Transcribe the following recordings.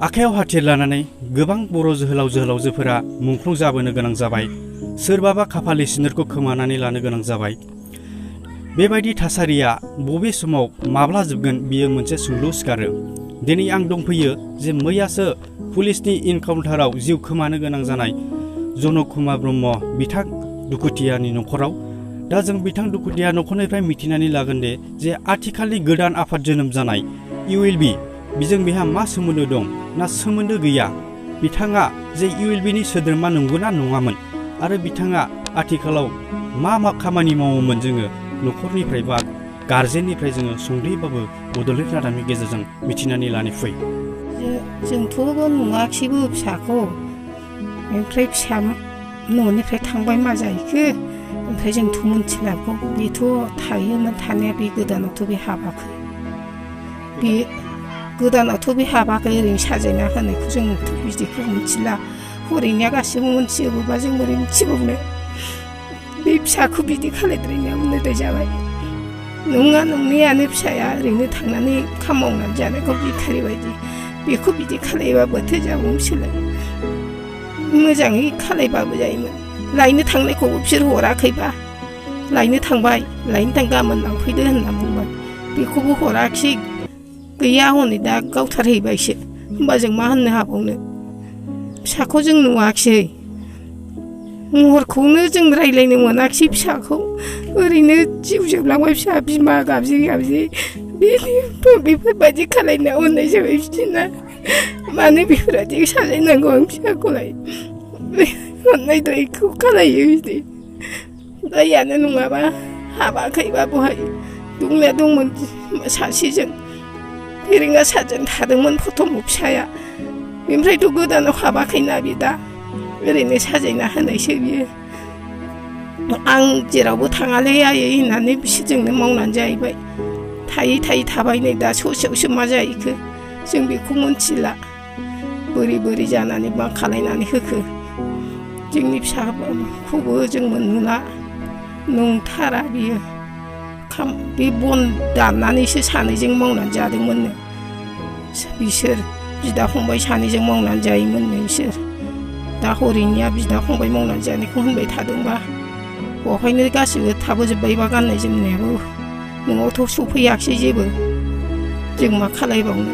आखायाव हाथियार लानानै गोबां बर' जोहोलाव जोहोलावजोफोरा मुंख्लं जाबोनो गोनां जाबाय। सोरबाबा खाफालनि सिन्दुरखौ खोमानानै लानो गोनां जाबाय। बेबायदि थासारिया बबे समाव माब्ला जोबगोन बियो मोनसे सोंलु सिखारो। दिनै आं दंफैयो जे मैयासो पुलिसनि इनकाउन्टाराव जिउ खोमानो गोनां जानाय जनक कुमार ब्रह्म बिथां दुखुथियानि न'खराव। दा जों बिथां दुखुथिया न'खरनिफ्राय मिथिनानै लागोन दे जे आथिखालनि गोदान आफाद जोनोम जानाय ULB बिजों बेहा मा सोमोन्दो दं ना सोमोन्दो गैया, बिथाङा जे ULBनि सोद्रोमा नंगौना नङामोन आरो बिथाङा आथिखालाव मा खामानि मावोमोन जोङो न'खरनिफ्राय बा गारजेननिफ्राय जोङो सुंद'यैबाबो बड'लेण्ड रादाबनि गेजेरजों मिथिनानै लानो फै। जोंथ' नुवाखैबो फिसाखौ, ओमफ्राय फिसा न'निफ्राय थांबाय मा जाहैखो, ओमफ्राय जोंथ' मोनथिलाखौ। बेथ' थायोमोन थानाया, बे गोदानावथ' बे हाबाखै, बे गोदानावथ' बे हाबाखै, ओरैनो साजायना होनायखौ जोंथ' बिदिखौ मिथिला। हरैनिया गासैबो मिथिजोबोबा जों बोरै मिथिबावनो। बे फिसाखौ बिदि खालायद्रायनाया मोनदाय जाबाय। नङा नंनायानो फिसाया ओरैनो थांनानै खामानि मावनानै जानायखौ भिखारि बायदि, बेखौ बिदि खालायबा बोथो जाबावनोसैलाय। मोजाङै खालायबाबो जायोमोन। लायनो थांनायखौबो बिसोर हराखैबा, लायनो थांबाय, लायनो थां गाबोन लांफैदो होनना बुंबाय, बेखौबो हराखै। गैया हनै दा गावथारहैबायसो, होमबा जों मा होननो हाबावनो। फिसाखौ जों नुवाखै, महरखौनो जों रायज्लायनो मोनाखै फिसाखौ। ओरैनो जिउ जोबलांबाय फिसा, बिमा गाबज्रि गाबज्रि बेफोरबायदि खालायना अननाय जाबाय बिदिना। मानो बेफोरबायदि साजायनांगौ आं फिसाखौलाय। अननाय दयखौ खालायो बिदि। दायानो नङाबा हाबाखैबा बहाय दंनाया दंमोन सासेजों फेरेंगा सारजों थादोंमोन प्रथम फिसाया। बेनिफ्रायथ' गोदानाव हाबाखैना बे दा, ओरैनो साजायना होनायसो बियो। आं जेरावबो थाङालै आयै होननानै बिसोरजोंनो मावनानै जाहैबाय। थायै थायै थाबाय, नै दा ससेयावसो मा जाहैखो जों बेखौ मोनथिला। बोरै बोरै जानानै मा खालायनानै होखो। जोंनि फिसाखौबो जोंबो नुला, नंथारा बियो। बे बन दाननानैसो सानैजों मावनानै जादोंमोननो बिसोर। बिदा फंबाय सानैजों मावनानै जायोमोननो बिसोर। दा हरैनिया बिदा फंबाय मावनानै जानायखौ होनबाय थादोंबा, बेवहायनो गासिबो थाबोजोब्बायबा गाननाय जोमनायाबो, न'आवथ' सफैयाखिसै जेबो, जों मा खालायबावनो।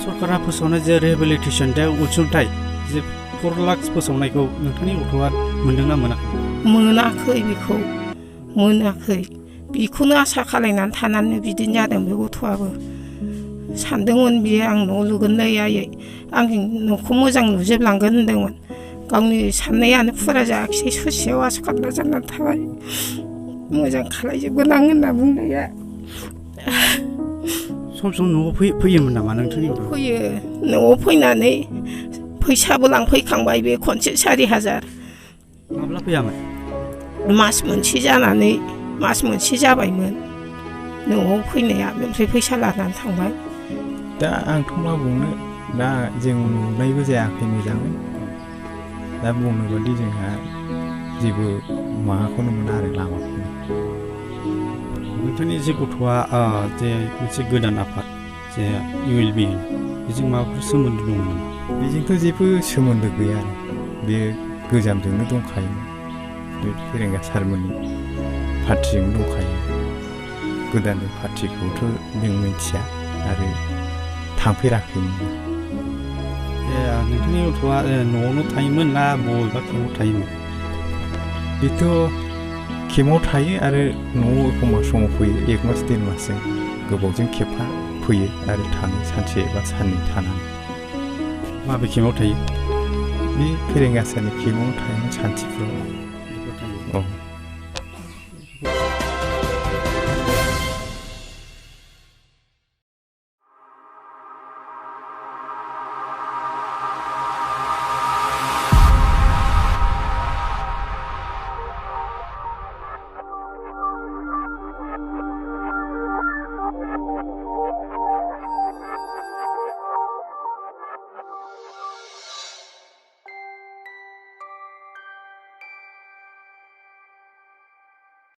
सरकारा फोसावनाय जे रिहेबिलिटेसन दा अनसुंथाइ जे 4 लाख फोसावनायखौ नोंथांनि गथ'आ मोनदोंना मोनाखै? मोनाखै, बेखौ मोनाखै। बेखौनो आसा खालायनानै थानानै बिदिनो जादों बे गथ'आबो। सानदोंमोन बियो आं न' लुगोनलै आयै, आं न'खौ मोजां लुजोबलांगोन होनदोंमोन। गावनि साननायानो फुरा जायाखिसै, ससेयाव आसा खालामना जानानै थाबाय। मोजां खालायजोबगोन आं होनना बुंनाया। सम सम न'आव फैयोमोन नामा नोंथांनि गथ'आ? फैयो, न'आव फैनानै फैसाबो लांफैखांबाय बे खनसे 4,000। माब्ला फैयामोन? मास मोनसे जानानै, मास मोनसे जाबायमोन न'आव फैनाया, ओमफ्राय फैसा लानानै थांबाय। दा आंथ' मा बुंनो, दा जों नुनायबो जायाखै मोजाङै। दा बुंनो बादि जोंहा जेबो माबाखौनो मोना आरो लामाखौनो। नोंथांनि जे गथ'आ जे मोनसे गोदान आफाद जे ULB, बेजों माबाफोर सोमोन्दो दं नामा? बेजोंथ' जेबो सोमोन्दो गैया आरो। बे गोजामजोंनो दंखायोमोन, बे फेरेंगा सारमोननि पार्टिजोंनो दंखायो। गोदान पार्टिखौथ' जों मिथिया आरो थांफेराखैमोन। नोंथांनि गथ'आ न'आवनो थायोमोन ना बबेबा केम्पआव थायोमोन? बेथ' केम्पआव थायो आरो न'आव एखमबा समाव फैयो, 1 मास 1.5 मासजों गोबावजों खेबफा फैयो आरो थाङो सानसे एबा साननै थानानै। माबे केम्पआव थायो? बे फेरेंगासारनि केम्पआवनो थायोमोन, सान्थिफुराव।